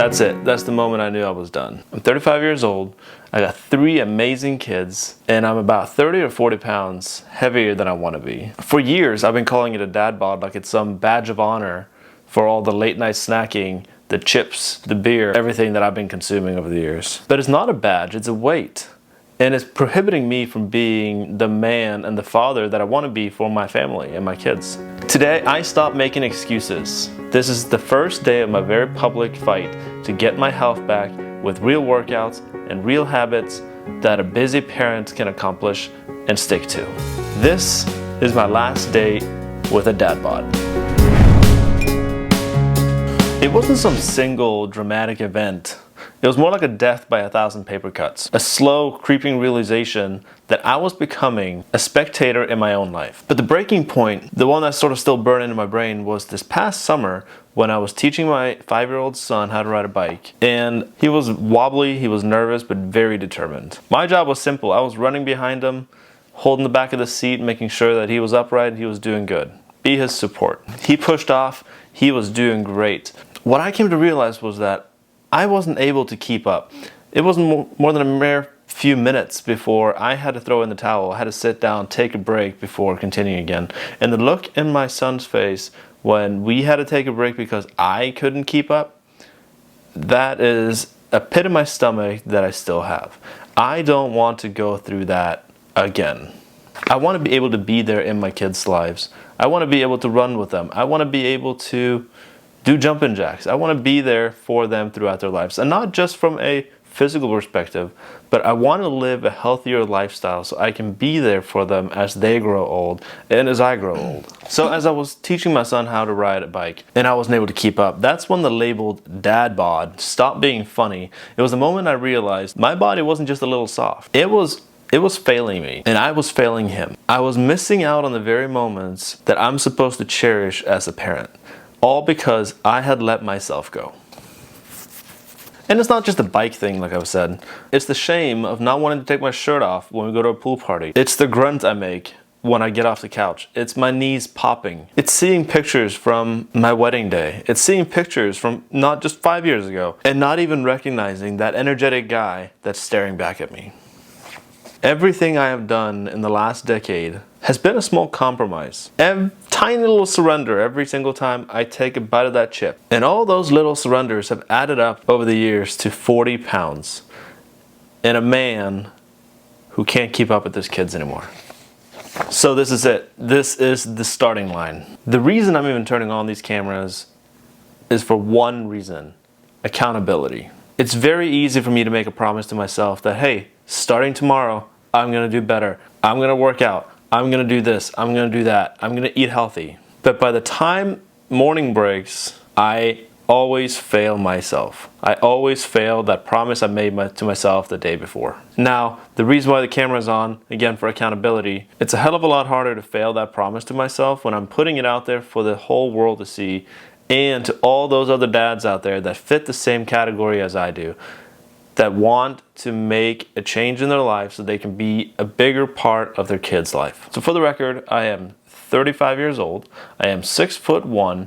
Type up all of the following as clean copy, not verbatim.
That's it. That's the moment I knew I was done. I'm 35 years old. I got 3 amazing kids, and I'm about 30 or 40 pounds heavier than I want to be. For years, I've been calling it a dad bod like it's some badge of honor for all the late night snacking, the chips, the beer, everything that I've been consuming over the years. But it's not a badge, it's a weight. And it's prohibiting me from being the man and the father that I want to be for my family and my kids. Today, I stopped making excuses. This is the first day of my very public fight to get my health back with real workouts and real habits that a busy parent can accomplish and stick to. This is my last day with a dad bod. It wasn't some single dramatic event. It was more like a death by 1,000 paper cuts. A slow, creeping realization that I was becoming a spectator in my own life. But the breaking point, the one that's sort of still burning in my brain, was this past summer when I was teaching my 5-year-old son how to ride a bike. And he was wobbly, he was nervous, but very determined. My job was simple. I was running behind him, holding the back of the seat, making sure that he was upright and he was doing good. Be his support. He pushed off, he was doing great. What I came to realize was that I wasn't able to keep up. It wasn't more than a mere few minutes before I had to throw in the towel. I had to sit down, take a break before continuing again. And the look in my son's face when we had to take a break because I couldn't keep up, that is a pit in my stomach that I still have. I don't want to go through that again. I want to be able to be there in my kids' lives. I want to be able to run with them. I want to be able to do jumping jacks. I want to be there for them throughout their lives. And not just from a physical perspective, but I want to live a healthier lifestyle so I can be there for them as they grow old and as I grow old. So as I was teaching my son how to ride a bike and I wasn't able to keep up, that's when the labeled dad bod stopped being funny. It was the moment I realized my body wasn't just a little soft. It was failing me, and I was failing him. I was missing out on the very moments that I'm supposed to cherish as a parent. All because I had let myself go. And it's not just a bike thing, like I've said. It's the shame of not wanting to take my shirt off when we go to a pool party. It's the grunt I make when I get off the couch. It's my knees popping. It's seeing pictures from my wedding day. It's seeing pictures from not just 5 years ago and not even recognizing that energetic guy that's staring back at me. Everything I have done in the last decade has been a small compromise. A tiny little surrender every single time I take a bite of that chip. And all those little surrenders have added up over the years to 40 pounds. And a man who can't keep up with his kids anymore. So this is it. This is the starting line. The reason I'm even turning on these cameras is for one reason: accountability. It's very easy for me to make a promise to myself that, hey, starting tomorrow, I'm gonna do better. I'm gonna work out. I'm gonna do this. I'm gonna do that. I'm gonna eat healthy. But by the time morning breaks, I always fail myself. I always fail that promise I made to myself the day before. Now, the reason why the camera's on, again for accountability, it's a hell of a lot harder to fail that promise to myself when I'm putting it out there for the whole world to see, and to all those other dads out there that fit the same category as I do, that want to make a change in their life so they can be a bigger part of their kids' life. So for the record, I am 35 years old, I am 6'1",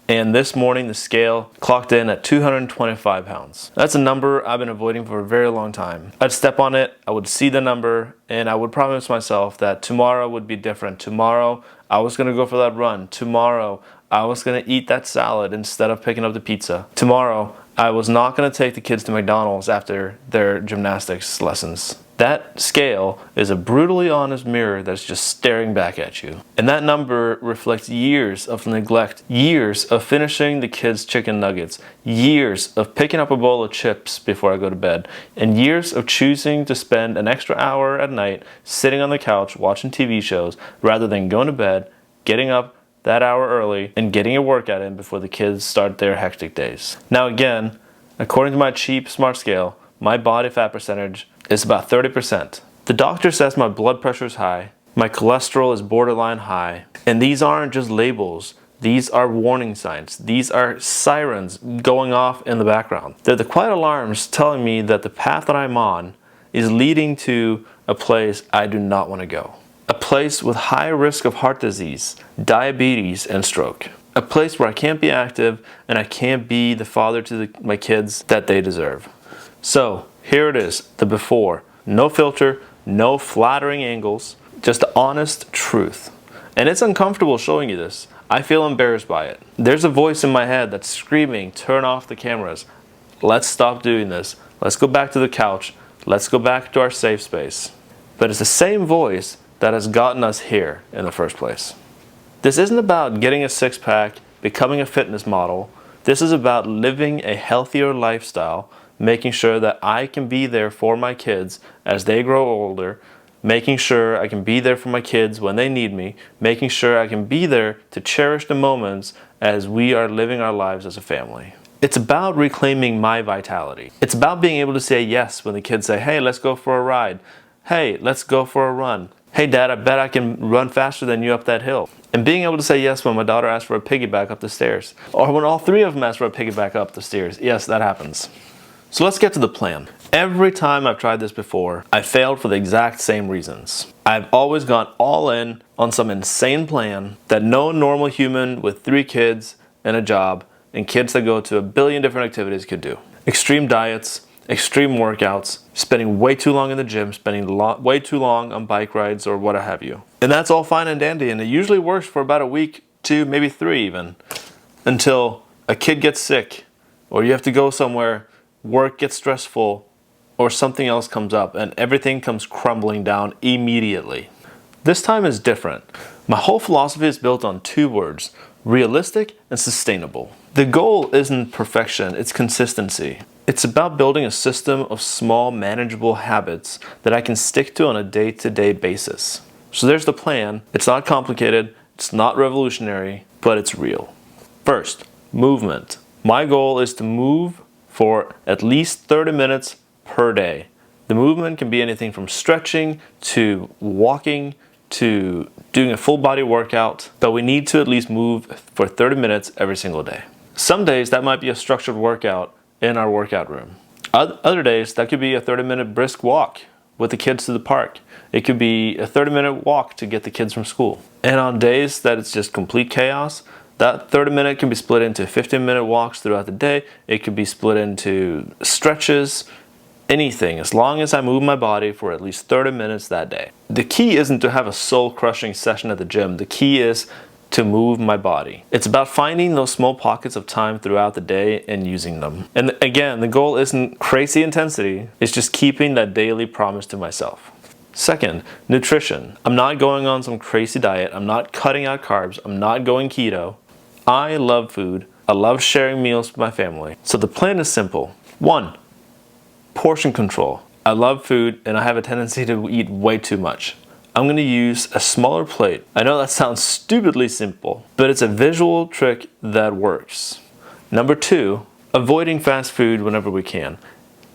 and this morning the scale clocked in at 225 pounds. That's a number I've been avoiding for a very long time. I'd step on it, I would see the number, and I would promise myself that tomorrow would be different. Tomorrow, I was gonna go for that run. Tomorrow, I was gonna eat that salad instead of picking up the pizza. Tomorrow, I was not going to take the kids to McDonald's after their gymnastics lessons. That scale is a brutally honest mirror that's just staring back at you. And that number reflects years of neglect, years of finishing the kids' chicken nuggets, years of picking up a bowl of chips before I go to bed, and years of choosing to spend an extra hour at night sitting on the couch watching TV shows rather than going to bed, getting up that hour early, and getting a workout in before the kids start their hectic days. Now again, according to my cheap smart scale, my body fat percentage is about 30%. The doctor says my blood pressure is high, my cholesterol is borderline high, and these aren't just labels. These are warning signs. These are sirens going off in the background. They're the quiet alarms telling me that the path that I'm on is leading to a place I do not want to go. A place with high risk of heart disease, diabetes, and stroke. a place where I can't be active and I can't be the father to my kids that they deserve. So here it is, the before. No filter, no flattering angles, just the honest truth. And it's uncomfortable showing you this. I feel embarrassed by it. There's a voice in my head that's screaming, turn off the cameras. Let's stop doing this. Let's go back to the couch. Let's go back to our safe space. But it's the same voice that has gotten us here in the first place. This isn't about getting a six-pack, becoming a fitness model. This is about living a healthier lifestyle, making sure that I can be there for my kids as they grow older, making sure I can be there for my kids when they need me, making sure I can be there to cherish the moments as we are living our lives as a family. It's about reclaiming my vitality. It's about being able to say yes when the kids say, hey, let's go for a ride. Hey, let's go for a run. Hey, Dad, I bet I can run faster than you up that hill. And being able to say yes when my daughter asks for a piggyback up the stairs. Or when all three of them ask for a piggyback up the stairs. Yes, that happens. So let's get to the plan. Every time I've tried this before, I failed for the exact same reasons. I've always gone all in on some insane plan that no normal human with 3 kids and a job and kids that go to a billion different activities could do. Extreme diets, extreme workouts, spending way too long in the gym, spending way too long on bike rides or what have you. And that's all fine and dandy, and it usually works for about a week, 2, maybe 3 even, until a kid gets sick, or you have to go somewhere, work gets stressful, or something else comes up, and everything comes crumbling down immediately. This time is different. My whole philosophy is built on 2 words, realistic and sustainable. The goal isn't perfection, it's consistency. It's about building a system of small, manageable habits that I can stick to on a day-to-day basis. So there's the plan. It's not complicated, it's not revolutionary, but it's real. First, movement. My goal is to move for at least 30 minutes per day. The movement can be anything from stretching to walking to doing a full body workout, but we need to at least move for 30 minutes every single day. Some days that might be a structured workout in our workout room. Other days that could be a 30-minute brisk walk with the kids to the park. It could be a 30-minute walk to get the kids from school. And on days that it's just complete chaos, that 30-minute can be split into 15-minute walks throughout the day. It could be split into stretches, anything, as long as I move my body for at least 30 minutes that day. The key isn't to have a soul-crushing session at the gym. The key is to move my body. It's about finding those small pockets of time throughout the day and using them. And again, the goal isn't crazy intensity. It's just keeping that daily promise to myself. Second, nutrition. I'm not going on some crazy diet. I'm not cutting out carbs. I'm not going keto. I love food. I love sharing meals with my family. So the plan is simple. 1, portion control. I love food and I have a tendency to eat way too much. I'm going to use a smaller plate. I know that sounds stupidly simple, but it's a visual trick that works. Number 2, avoiding fast food whenever we can.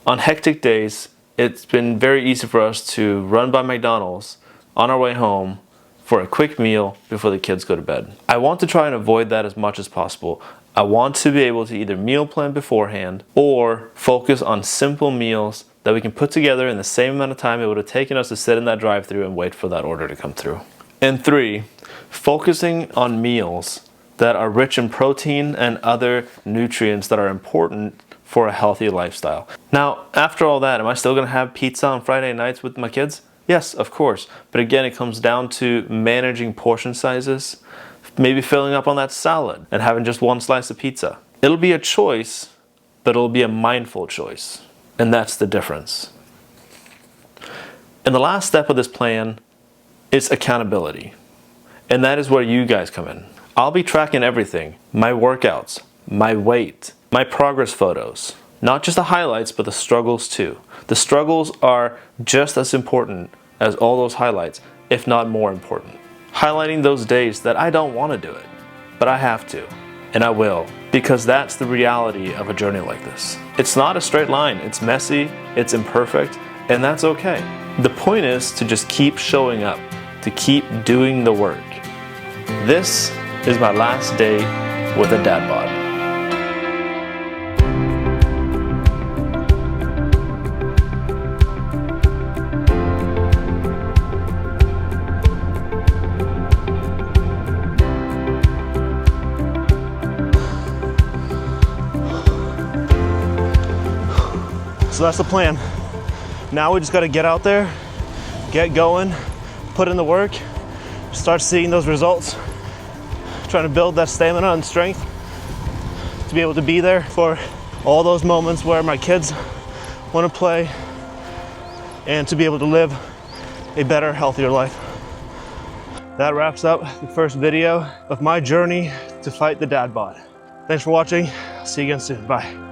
On hectic days, it's been very easy for us to run by McDonald's on our way home for a quick meal before the kids go to bed. I want to try and avoid that as much as possible. I want to be able to either meal plan beforehand or focus on simple meals that we can put together in the same amount of time it would have taken us to sit in that drive-thru and wait for that order to come through. And 3, focusing on meals that are rich in protein and other nutrients that are important for a healthy lifestyle. Now, after all that, am I still going to have pizza on Friday nights with my kids? Yes, of course. But again, it comes down to managing portion sizes, maybe filling up on that salad and having just 1 slice of pizza. It'll be a choice, but it'll be a mindful choice. And that's the difference. And the last step of this plan is accountability. And that is where you guys come in. I'll be tracking everything. My workouts, my weight, my progress photos. Not just the highlights, but the struggles too. The struggles are just as important as all those highlights, if not more important. Highlighting those days that I don't want to do it, but I have to. And I will, because that's the reality of a journey like this. It's not a straight line, it's messy, it's imperfect, and that's okay. The point is to just keep showing up, to keep doing the work. This is my last day with a dad bod. So that's the plan. Now we just got to get out there, get going, put in the work, start seeing those results, trying to build that stamina and strength to be able to be there for all those moments where my kids want to play, and to be able to live a better, healthier life. That wraps up the first video of my journey to fight the dad bod. Thanks for watching. See you again soon. Bye.